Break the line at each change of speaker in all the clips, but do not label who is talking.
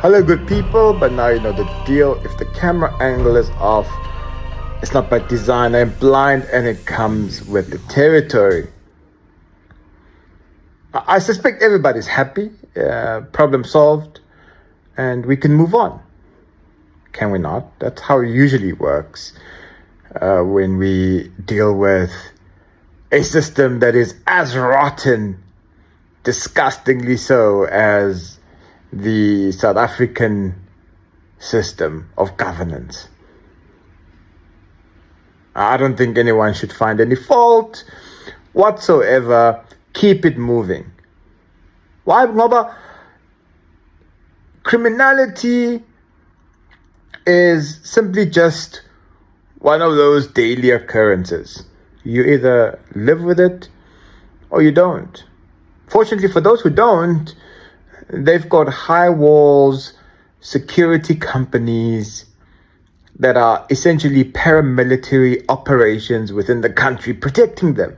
Hello, good people, but now you know the deal. If the camera angle is off, it's not by design. I'm blind and it comes with the territory. I suspect everybody's happy, problem solved, and we can move on. Can we not? That's how it usually works when we deal with a system that is as rotten, disgustingly so, as the South African system of governance. I don't think anyone should find any fault whatsoever. Keep it moving. Why? Ngoba criminality is simply just one of those daily occurrences. You either live with it or you don't. Fortunately for those who don't, they've got high walls, security companies that are essentially paramilitary operations within the country protecting them.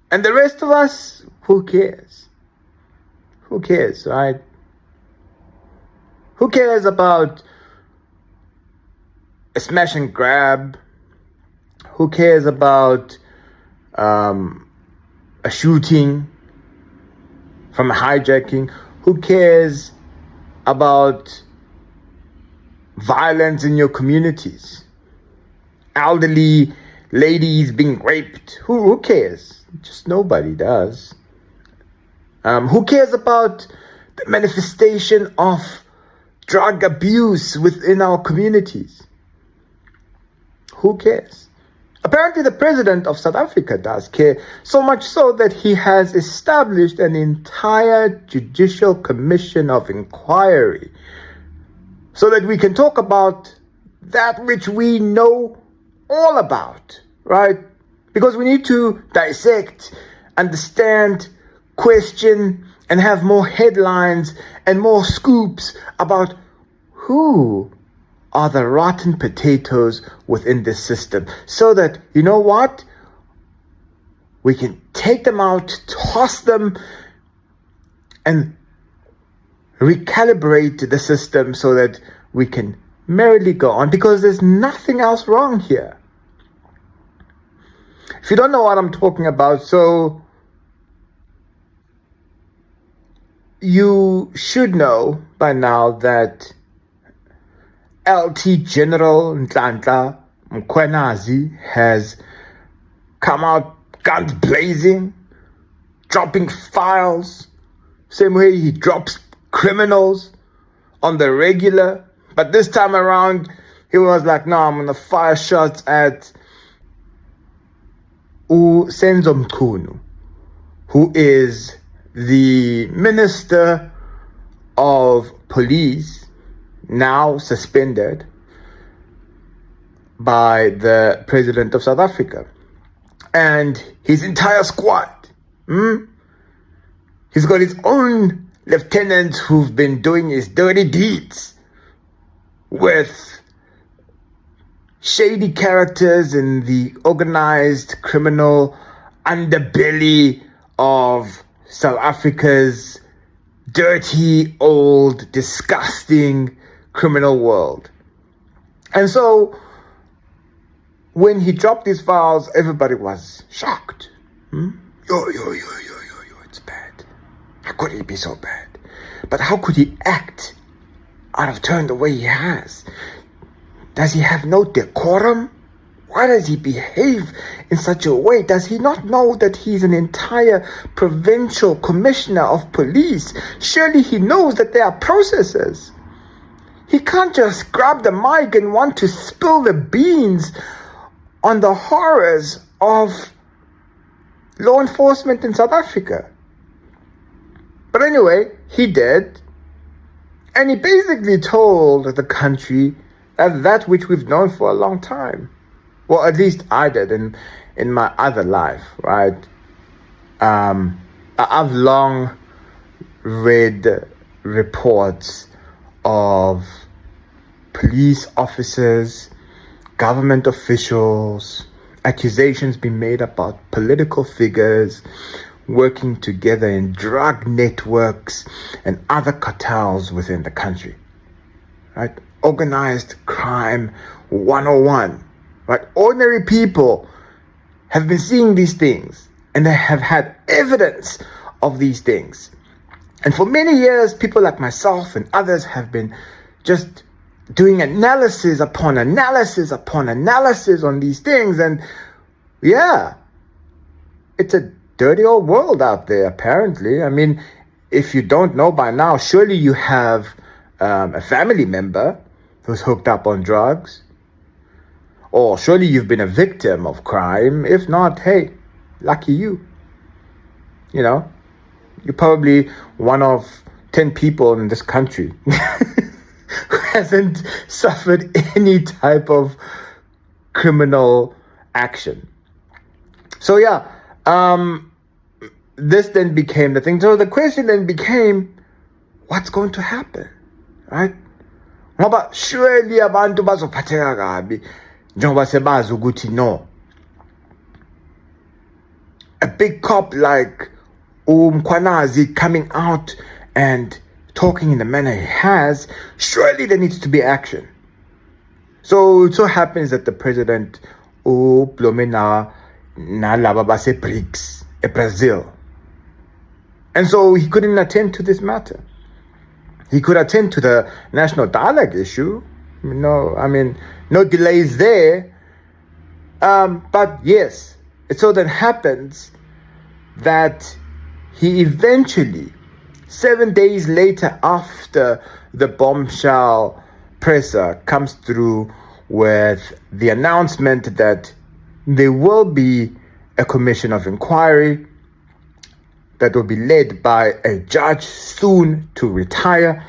And the rest of us, who cares? Who cares, right? Who cares about a smash and grab? Who cares about a shooting from a hijacking? Who cares about violence in your communities? Elderly ladies being raped? Who cares? Just nobody does. Who cares about the manifestation of drug abuse within our communities? Who cares? Apparently the president of South Africa does care, so much so that he has established an entire judicial commission of inquiry so that we can talk about that which we know all about, right? Because we need to dissect, understand, question, and have more headlines and more scoops about who are the rotten potatoes within this system, so that, you know what, we can take them out, toss them, and recalibrate the system so that we can merrily go on, because there's nothing else wrong here. If you don't know what I'm talking about, so you should know by now that LT General Nhlanhla Mkhwanazi has come out guns blazing, dropping files, same way he drops criminals on the regular. But this time around, he was like, no, I'm gonna fire shots at Senzo Mchunu, who is the Minister of Police, now suspended by the President of South Africa, and his entire squad. He's got his own lieutenants who've been doing his dirty deeds with shady characters in the organized criminal underbelly of South Africa's dirty, old, disgusting criminal world. And so when he dropped these files, everybody was shocked. Yo, it's bad. How could it be so bad? But how could he act out of turn the way he has? Does he have no decorum? Why does he behave in such a way? Does he not know that he's an entire provincial commissioner of police? Surely he knows that there are processes. He can't just grab the mic and want to spill the beans on the horrors of law enforcement in South Africa. But anyway, he did. And he basically told the country that which we've known for a long time. Well, at least I did in my other life, right? I've long read reports of police officers, government officials, accusations being made about political figures working together in drug networks and other cartels within the country. Right? Organized crime 101. Right? Ordinary people have been seeing these things and they have had evidence of these things. And for many years, people like myself and others have been just doing analysis upon analysis upon analysis on these things. And yeah, it's a dirty old world out there, apparently. I mean, if you don't know by now, surely you have a family member who's hooked up on drugs. Or surely you've been a victim of crime. If not, hey, lucky you. You know, you're probably one of 10 people in this country who hasn't suffered any type of criminal action. So yeah, this then became the thing. So the question then became, what's going to happen, right? Ngoba surely abantu bazophatheka kabi njengoba sebazi ukuthi no, a big cop like Mkhwanazi coming out and talking in the manner he has, surely there needs to be action. So it so happens that the president ublome nalaba base BRICS Brazil, and so he couldn't attend to this matter. He could attend to the national dialogue issue. No delays there. But yes, it so then happens that he eventually, 7 days later after the bombshell presser comes through with the announcement that there will be a commission of inquiry that will be led by a judge soon to retire,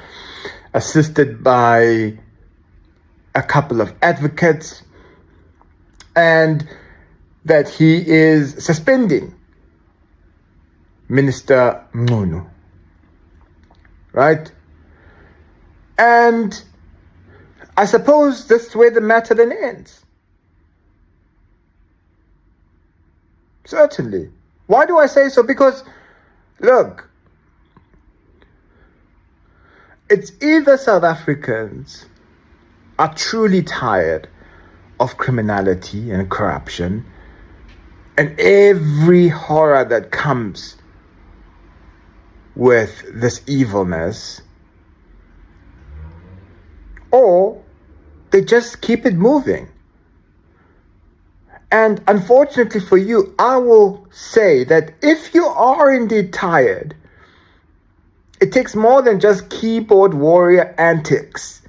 assisted by a couple of advocates, and that he is suspending Minister Mchunu. Right? And I suppose that's where the matter then ends. Certainly. Why do I say so? Because, look, it's either South Africans are truly tired of criminality and corruption and every horror that comes with this evilness, or they just keep it moving. And unfortunately for you, I will say that if you are indeed tired, it takes more than just keyboard warrior antics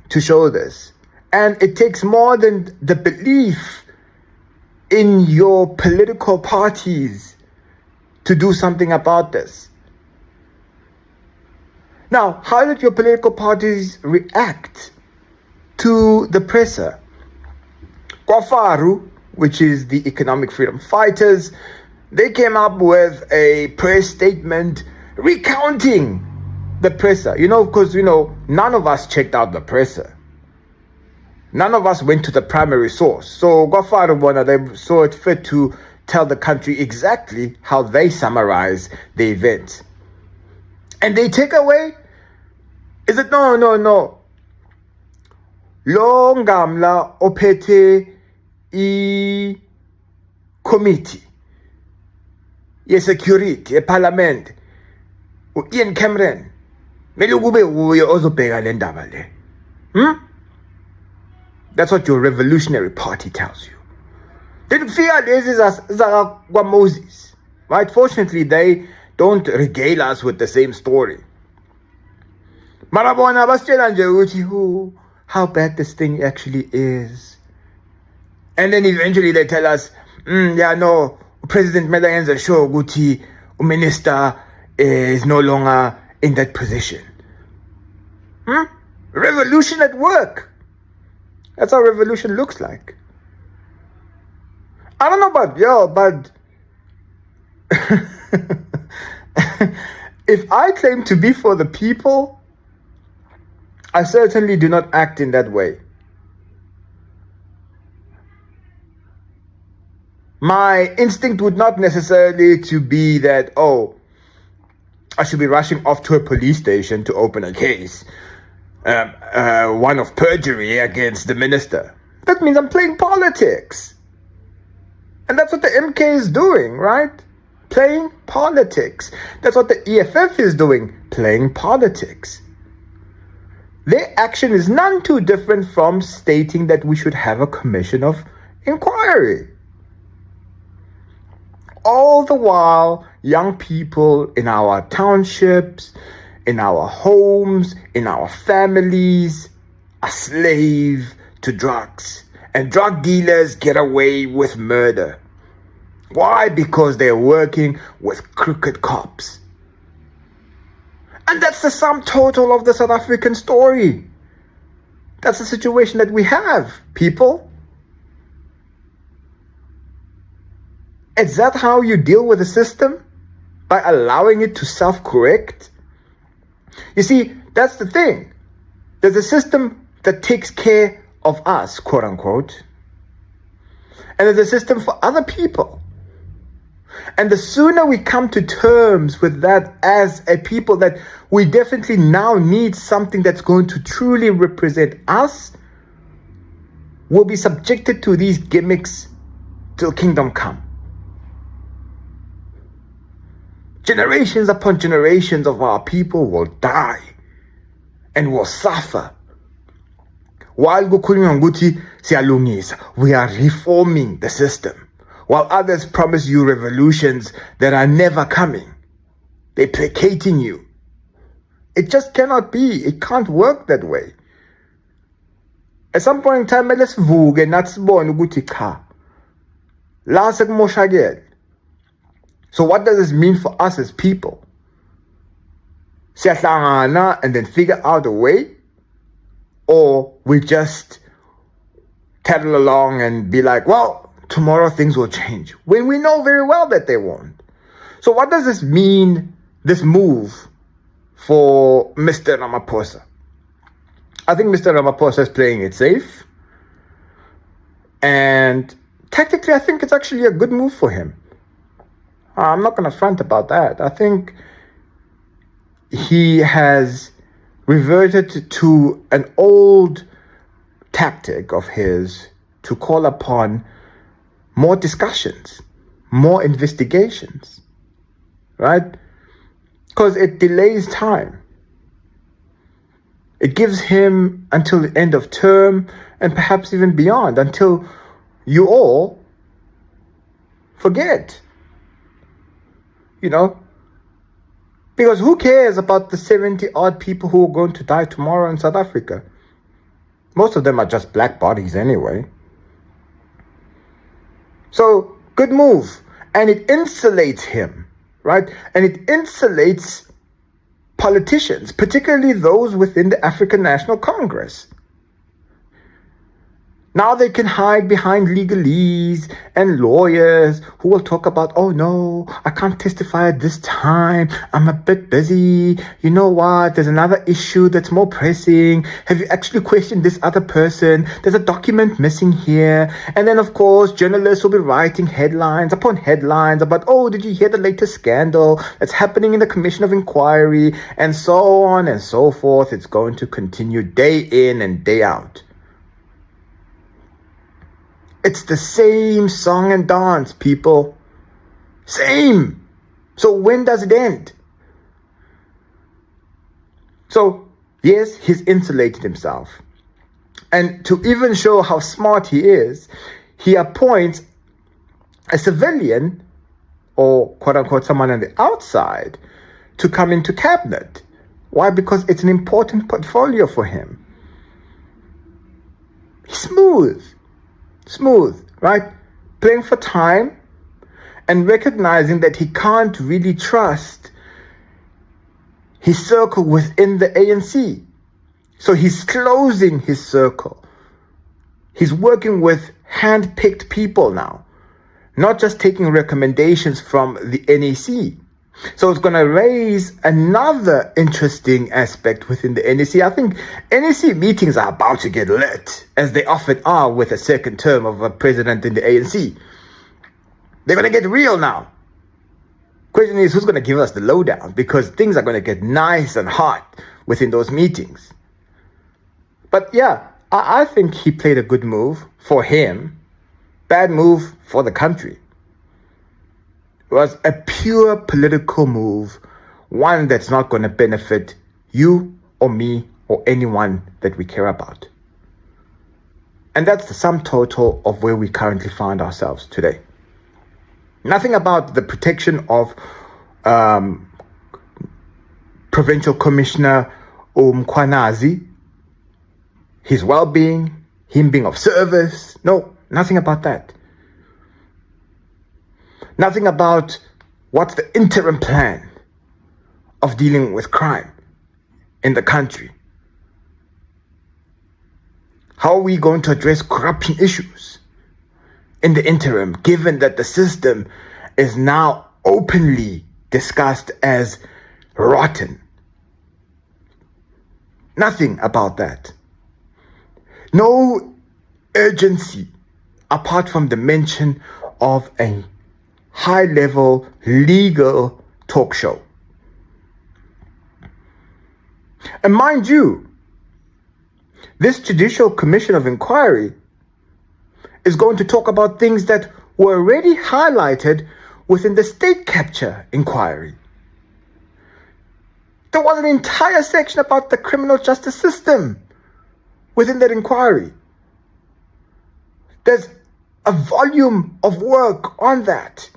to show this. And it takes more than the belief in your political parties to do something about this. Now, how did your political parties react to the presser? Kwafaru, which is the Economic Freedom Fighters, they came up with a press statement recounting the presser. Because, none of us checked out the presser. None of us went to the primary source. So Kwafaru, they saw it fit to tell the country exactly how they summarize the event. And they take away, is it no. Lo ngamla ophethe committee ye-security eParliament Ian Cameron mele kube uye ozobheka le ndaba le. That's what your revolutionary party tells you. Then fear this is Moses, right? Fortunately, they don't regale us with the same story. Marabona basitshela nje ukuthi how bad this thing actually is. And then eventually they tell us, President mele yenze sure ukuthi minister is no longer in that position. Revolution at work. That's how revolution looks like. I don't know about y'all, but if I claim to be for the people, I certainly do not act in that way. my instinct would not necessarily to be that, oh, I should be rushing off to a police station to open a case, one of perjury against the minister. That means I'm playing politics. And that's what the MK is doing, right? Playing politics. That's what the EFF is doing, playing politics. Their action is none too different from stating that we should have a commission of inquiry. All the while, young people in our townships, in our homes, in our families are slave to drugs. And drug dealers get away with murder. Why? Because they're working with crooked cops. And that's the sum total of the South African story. That's the situation that we have, people. Is that how you deal with the system? By allowing it to self-correct? You see, that's the thing. There's a system that takes care of us, quote unquote. And there's a system for other people. And the sooner we come to terms with that as a people, that we definitely now need something that's going to truly represent us, we'll be subjected to these gimmicks till kingdom come. Generations upon generations of our people will die and will suffer. While kukhulunywa ngokuthi siyalungisa, we are reforming the system. While others promise you revolutions that are never coming, they're placating you. It just cannot be. It can't work that way. At some point in time, let's vuke natsibone ukuthi cha. La sekumoshakele. So what does this mean for us as people? Siyahlangana and then figure out a way? Or we just tattle along and be like, well, tomorrow things will change, when we know very well that they won't. So what does this mean, this move for Mr. Ramaphosa? I think Mr. Ramaphosa is playing it safe. And tactically, I think it's actually a good move for him. I'm not going to front about that. I think he has reverted to an old tactic of his to call upon more discussions, more investigations, right? Because it delays time. It gives him until the end of term and perhaps even beyond, until you all forget. You know, because who cares about the 70 odd people who are going to die tomorrow in South Africa? Most of them are just black bodies anyway. So, good move. And it insulates him, right? And it insulates politicians, particularly those within the African National Congress. Now they can hide behind legalese and lawyers who will talk about, oh no, I can't testify at this time. I'm a bit busy. You know what? There's another issue that's more pressing. Have you actually questioned this other person? There's a document missing here. And then, of course, journalists will be writing headlines upon headlines about, oh, did you hear the latest scandal that's happening in the Commission of Inquiry? And so on and so forth. It's going to continue day in and day out. It's the same song and dance, people. Same. So when does it end? So, yes, he's insulated himself. And to even show how smart he is, he appoints a civilian, or quote-unquote someone on the outside, to come into cabinet. Why? Because it's an important portfolio for him. He's smooth, right? Playing for time and recognizing that he can't really trust his circle within the ANC. So he's closing his circle. He's working with hand-picked people now, not just taking recommendations from the NEC. So it's going to raise another interesting aspect within the NEC. I think NEC meetings are about to get lit, as they often are with a second term of a president in the ANC. They're going to get real now. Question is, who's going to give us the lowdown? Because things are going to get nice and hot within those meetings. But yeah, I think he played a good move for him. Bad move for the country. It was a pure political move, one that's not going to benefit you or me or anyone that we care about. And that's the sum total of where we currently find ourselves today. Nothing about the protection of Provincial Commissioner Mkhwanazi, his well-being, him being of service. No, nothing about that. Nothing about what's the interim plan of dealing with crime in the country. How are we going to address corruption issues in the interim, given that the system is now openly discussed as rotten? Nothing about that. No urgency apart from the mention of a high-level legal talk show. And mind you, this Judicial Commission of Inquiry is going to talk about things that were already highlighted within the state capture inquiry. There was an entire section about the criminal justice system within that inquiry. There's a volume of work on that.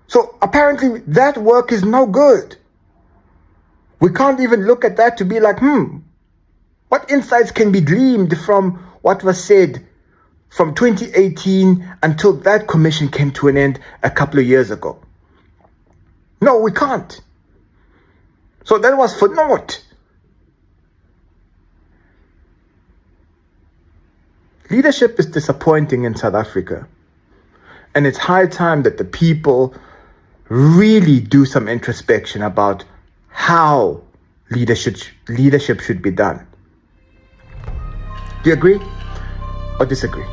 So apparently that work is no good. We can't even look at that to be like, what insights can be gleaned from what was said from 2018 until that commission came to an end a couple of years ago? No, we can't. So that was for naught. Leadership is disappointing in South Africa. And it's high time that the people really do some introspection about how leadership should be done. Do you agree or disagree?